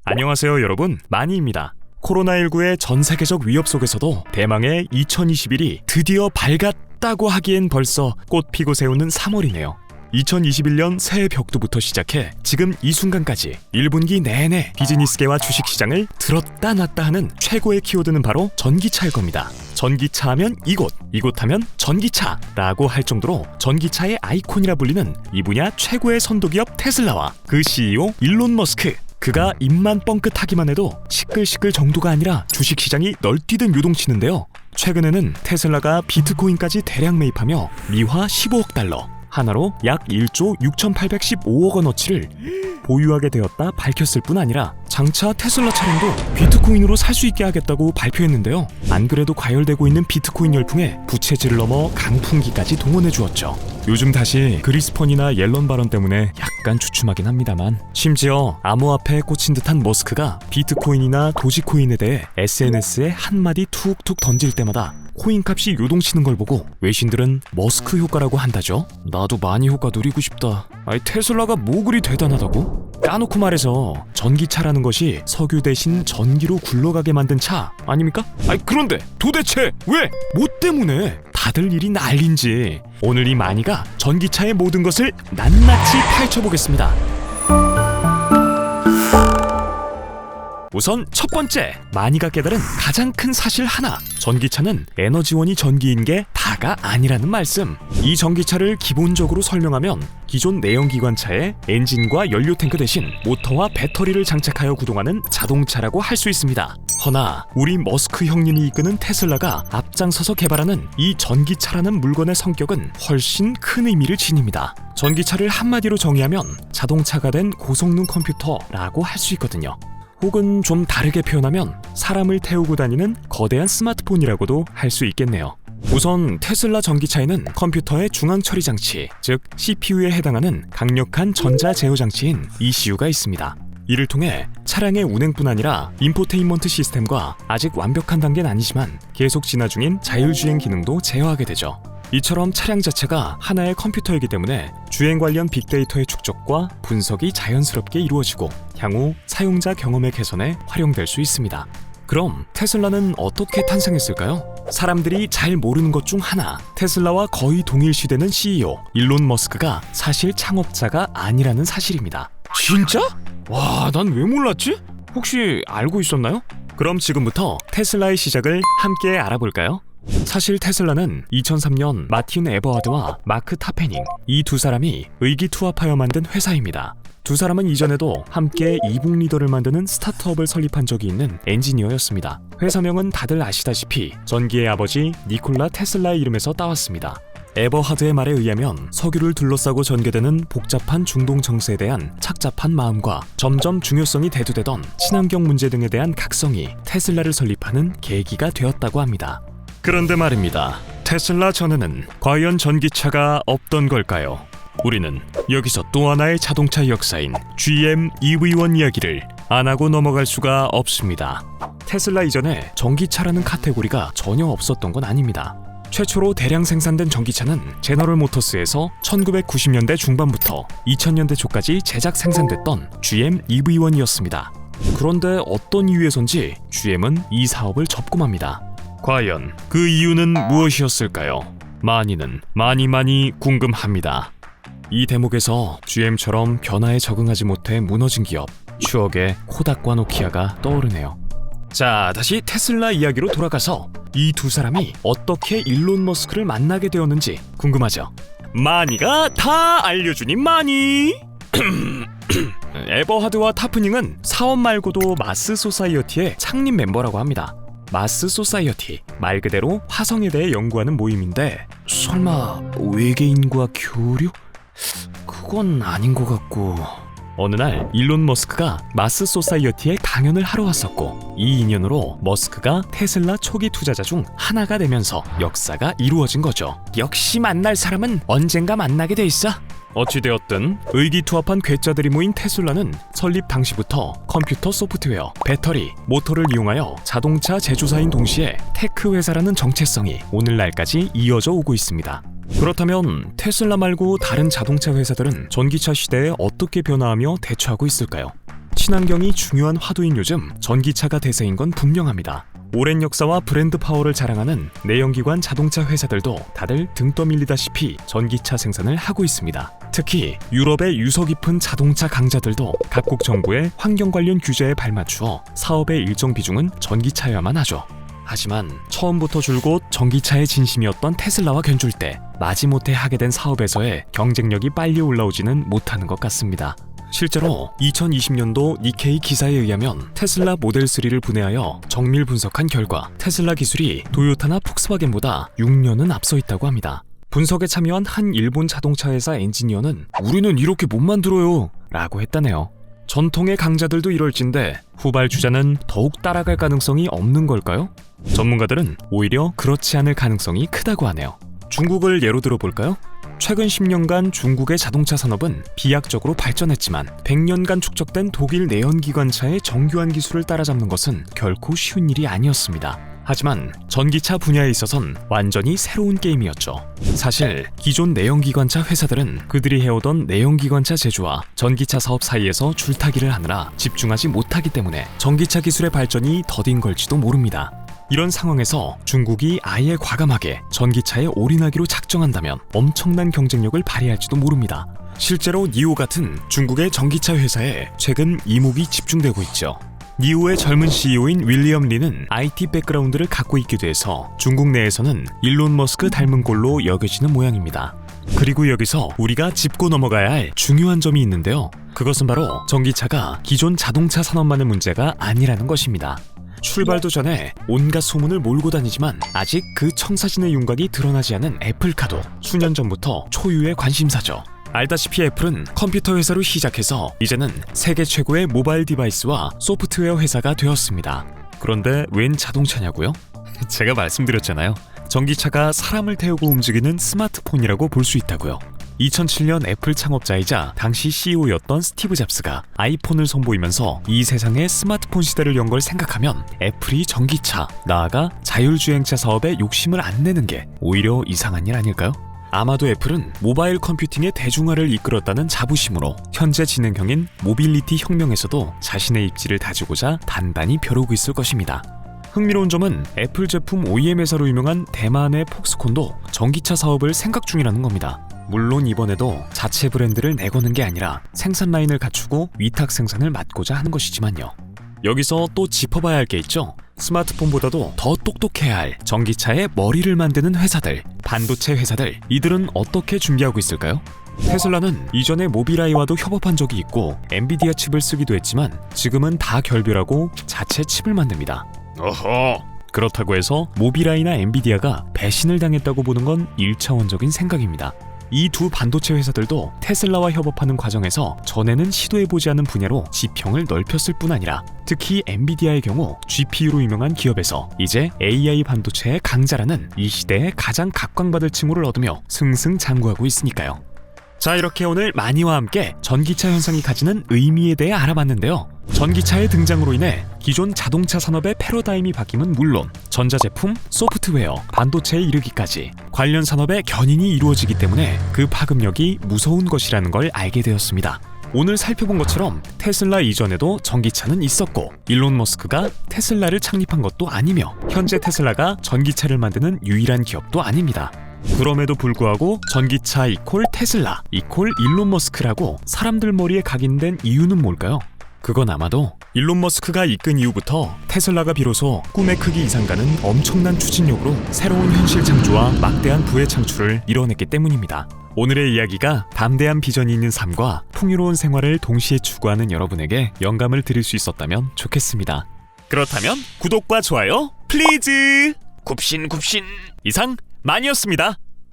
안녕하세요 여러분, 마니입니다. 코로나19의 전 세계적 위협 속에서도 대망의 2021이 드디어 밝았다고 하기엔 벌써 꽃 피고 새우는 3월이네요. 2021년 새해 벽두부터 시작해 지금 이 순간까지 1분기 내내 비즈니스계와 주식시장을 들었다 놨다 하는 최고의 키워드는 바로 전기차일 겁니다. 전기차 하면 이곳 하면 전기차라고 할 정도로 전기차의 아이콘이라 불리는 이 분야 최고의 선도기업 테슬라와 그 CEO 일론 머스크, 그가 입만 뻥끗하기만 해도 시끌시끌 정도가 아니라 주식시장이 널뛰듯 요동치는데요. 최근에는 테슬라가 비트코인까지 대량 매입하며 미화 15억 달러, 하나로 약 1조 6,815억 원어치를 보유하게 되었다 밝혔을 뿐 아니라 장차 테슬라 차량도 비트코인으로 살 수 있게 하겠다고 발표했는데요. 안 그래도 과열되고 있는 비트코인 열풍에 부채질을 넘어 강풍기까지 동원해 주었죠. 요즘 다시 그리스펀이나 옐런 발언 때문에 약간 주춤하긴 합니다만, 심지어 암호화폐에 꽂힌 듯한 머스크가 비트코인이나 도지코인에 대해 SNS에 한마디 툭툭 던질 때마다 코인값이 요동치는 걸 보고 외신들은 머스크 효과라고 한다죠. 나도 많이 효과 누리고 싶다. 아니 테슬라가 뭐 그리 대단하다고? 까놓고 말해서 전기차라는 것이 석유 대신 전기로 굴러가게 만든 차 아닙니까? 아니 그런데 도대체 왜? 뭐 때문에? 다들 일이 난린지 오늘 이 마니가 전기차의 모든 것을 낱낱이 파헤쳐보겠습니다. 우선 첫 번째, 마니가 깨달은 가장 큰 사실 하나, 전기차는 에너지원이 전기인 게 다가 아니라는 말씀. 이 전기차를 기본적으로 설명하면 기존 내연기관차에 엔진과 연료 탱크 대신 모터와 배터리를 장착하여 구동하는 자동차라고 할 수 있습니다. 허나 우리 머스크 형님이 이끄는 테슬라가 앞장서서 개발하는 이 전기차라는 물건의 성격은 훨씬 큰 의미를 지닙니다. 전기차를 한마디로 정의하면 자동차가 된 고성능 컴퓨터라고 할 수 있거든요. 혹은 좀 다르게 표현하면 사람을 태우고 다니는 거대한 스마트폰이라고도 할 수 있겠네요. 우선 테슬라 전기차에는 컴퓨터의 중앙 처리 장치, 즉 CPU에 해당하는 강력한 전자 제어 장치인 ECU가 있습니다. 이를 통해 차량의 운행뿐 아니라 인포테인먼트 시스템과 아직 완벽한 단계는 아니지만 계속 진화 중인 자율주행 기능도 제어하게 되죠. 이처럼 차량 자체가 하나의 컴퓨터이기 때문에 주행 관련 빅데이터의 축적과 분석이 자연스럽게 이루어지고 향후 사용자 경험의 개선에 활용될 수 있습니다. 그럼 테슬라는 어떻게 탄생했을까요? 사람들이 잘 모르는 것 중 하나, 테슬라와 거의 동일시되는 CEO 일론 머스크가 사실 창업자가 아니라는 사실입니다. 진짜? 와, 난 왜 몰랐지? 혹시 알고 있었나요? 그럼 지금부터 테슬라의 시작을 함께 알아볼까요? 사실 테슬라는 2003년 마틴 에버하드와 마크 타페닝, 이 두 사람이 의기투합하여 만든 회사입니다. 두 사람은 이전에도 함께 이북 리더를 만드는 스타트업을 설립한 적이 있는 엔지니어였습니다. 회사명은 다들 아시다시피 전기의 아버지 니콜라 테슬라의 이름에서 따왔습니다. 에버하드의 말에 의하면 석유를 둘러싸고 전개되는 복잡한 중동 정세에 대한 착잡한 마음과 점점 중요성이 대두되던 친환경 문제 등에 대한 각성이 테슬라를 설립하는 계기가 되었다고 합니다. 그런데 말입니다. 테슬라 전에는 과연 전기차가 없던 걸까요? 우리는 여기서 또 하나의 자동차 역사인 GM EV1 이야기를 안 하고 넘어갈 수가 없습니다. 테슬라 이전에 전기차라는 카테고리가 전혀 없었던 건 아닙니다. 최초로 대량 생산된 전기차는 제너럴 모터스에서 1990년대 중반부터 2000년대 초까지 제작 생산됐던 GM EV1이었습니다. 그런데 어떤 이유에선지 GM은 이 사업을 접고맙니다. 과연 그 이유는 무엇이었을까요? 마니는 많이 궁금합니다. 이 대목에서 GM처럼 변화에 적응하지 못해 무너진 기업, 추억의 코닥과 노키아가 떠오르네요. 자, 다시 테슬라 이야기로 돌아가서 이 두 사람이 어떻게 일론 머스크를 만나게 되었는지 궁금하죠? 마니가 다 알려주니 마니! 에버하드와 타프닝은 사업 말고도 마스 소사이어티의 창립 멤버라고 합니다. 마스 소사이어티, 말 그대로 화성에 대해 연구하는 모임인데 설마 외계인과 교류? 그건 아닌 것 같고. 어느 날 일론 머스크가 마스 소사이어티에 강연을 하러 왔었고, 이 인연으로 머스크가 테슬라 초기 투자자 중 하나가 되면서 역사가 이루어진 거죠. 역시 만날 사람은 언젠가 만나게 돼 있어. 어찌되었든 의기투합한 괴짜들이 모인 테슬라는 설립 당시부터 컴퓨터 소프트웨어, 배터리, 모터를 이용하여 자동차 제조사인 동시에 테크 회사라는 정체성이 오늘날까지 이어져 오고 있습니다. 그렇다면 테슬라 말고 다른 자동차 회사들은 전기차 시대에 어떻게 변화하며 대처하고 있을까요? 친환경이 중요한 화두인 요즘 전기차가 대세인 건 분명합니다. 오랜 역사와 브랜드 파워를 자랑하는 내연기관 자동차 회사들도 다들 등 떠밀리다시피 전기차 생산을 하고 있습니다. 특히 유럽의 유서 깊은 자동차 강자들도 각국 정부의 환경 관련 규제에 발맞추어 사업의 일정 비중은 전기차여야만 하죠. 하지만 처음부터 줄곧 전기차의 진심이었던 테슬라와 견줄 때 마지못해 하게 된 사업에서의 경쟁력이 빨리 올라오지는 못하는 것 같습니다. 실제로 2020년도 니케이 기사에 의하면 테슬라 모델 3를 분해하여 정밀 분석한 결과 테슬라 기술이 도요타나 폭스바겐보다 6년은 앞서 있다고 합니다. 분석에 참여한 한 일본 자동차 회사 엔지니어는 "우리는 이렇게 못 만들어요" 라고 했다네요. 전통의 강자들도 이럴진데 후발주자는 더욱 따라갈 가능성이 없는 걸까요? 전문가들은 오히려 그렇지 않을 가능성이 크다고 하네요. 중국을 예로 들어볼까요? 최근 10년간 중국의 자동차 산업은 비약적으로 발전했지만 100년간 축적된 독일 내연기관차의 정교한 기술을 따라잡는 것은 결코 쉬운 일이 아니었습니다. 하지만 전기차 분야에 있어선 완전히 새로운 게임이었죠. 사실 기존 내연기관차 회사들은 그들이 해오던 내연기관차 제조와 전기차 사업 사이에서 줄타기를 하느라 집중하지 못하기 때문에 전기차 기술의 발전이 더딘 걸지도 모릅니다. 이런 상황에서 중국이 아예 과감하게 전기차에 올인하기로 작정한다면 엄청난 경쟁력을 발휘할지도 모릅니다. 실제로 니오 같은 중국의 전기차 회사에 최근 이목이 집중되고 있죠. 니오의 젊은 CEO인 윌리엄 리는 IT 백그라운드를 갖고 있기도 해서 중국 내에서는 일론 머스크 닮은 꼴로 여겨지는 모양입니다. 그리고 여기서 우리가 짚고 넘어가야 할 중요한 점이 있는데요. 그것은 바로 전기차가 기존 자동차 산업만의 문제가 아니라는 것입니다. 출발도 전에 온갖 소문을 몰고 다니지만 아직 그 청사진의 윤곽이 드러나지 않은 애플카도 수년 전부터 초유의 관심사죠. 알다시피 애플은 컴퓨터 회사로 시작해서 이제는 세계 최고의 모바일 디바이스와 소프트웨어 회사가 되었습니다. 그런데 웬 자동차냐고요? 제가 말씀드렸잖아요. 전기차가 사람을 태우고 움직이는 스마트폰이라고 볼 수 있다고요. 2007년 애플 창업자이자 당시 CEO였던 스티브 잡스가 아이폰을 선보이면서 이 세상에 스마트폰 시대를 연 걸 생각하면 애플이 전기차, 나아가 자율주행차 사업에 욕심을 안 내는 게 오히려 이상한 일 아닐까요? 아마도 애플은 모바일 컴퓨팅의 대중화를 이끌었다는 자부심으로 현재 진행형인 모빌리티 혁명에서도 자신의 입지를 다지고자 단단히 벼르고 있을 것입니다. 흥미로운 점은 애플 제품 OEM 회사로 유명한 대만의 폭스콘도 전기차 사업을 생각 중이라는 겁니다. 물론 이번에도 자체 브랜드를 내거는 게 아니라 생산 라인을 갖추고 위탁 생산을 맡고자 하는 것이지만요. 여기서 또 짚어봐야 할 게 있죠. 스마트폰보다도 더 똑똑해야 할 전기차의 머리를 만드는 회사들, 반도체 회사들, 이들은 어떻게 준비하고 있을까요? 테슬라는 이전에 모빌아이와도 협업한 적이 있고 엔비디아 칩을 쓰기도 했지만 지금은 다 결별하고 자체 칩을 만듭니다. 어허! 그렇다고 해서 모빌아이나 엔비디아가 배신을 당했다고 보는 건 1차원적인 생각입니다. 이 두 반도체 회사들도 테슬라와 협업하는 과정에서 전에는 시도해보지 않은 분야로 지평을 넓혔을 뿐 아니라 특히 엔비디아의 경우 GPU로 유명한 기업에서 이제 AI 반도체의 강자라는 이 시대의 가장 각광받을 칭호를 얻으며 승승장구하고 있으니까요. 자, 이렇게 오늘 마니와 함께 전기차 현상이 가지는 의미에 대해 알아봤는데요. 전기차의 등장으로 인해 기존 자동차 산업의 패러다임이 바뀜은 물론 전자제품, 소프트웨어, 반도체에 이르기까지 관련 산업의 견인이 이루어지기 때문에 그 파급력이 무서운 것이라는 걸 알게 되었습니다. 오늘 살펴본 것처럼 테슬라 이전에도 전기차는 있었고 일론 머스크가 테슬라를 창립한 것도 아니며 현재 테슬라가 전기차를 만드는 유일한 기업도 아닙니다. 그럼에도 불구하고 전기차 이콜 테슬라 이콜 일론 머스크라고 사람들 머리에 각인된 이유는 뭘까요? 그건 아마도 일론 머스크가 이끈 이후부터 테슬라가 비로소 꿈의 크기 이상 가는 엄청난 추진력으로 새로운 현실 창조와 막대한 부의 창출을 이뤄냈기 때문입니다. 오늘의 이야기가 담대한 비전이 있는 삶과 풍요로운 생활을 동시에 추구하는 여러분에게 영감을 드릴 수 있었다면 좋겠습니다. 그렇다면 구독과 좋아요 플리즈! 굽신굽신! 이상 마니였습니다.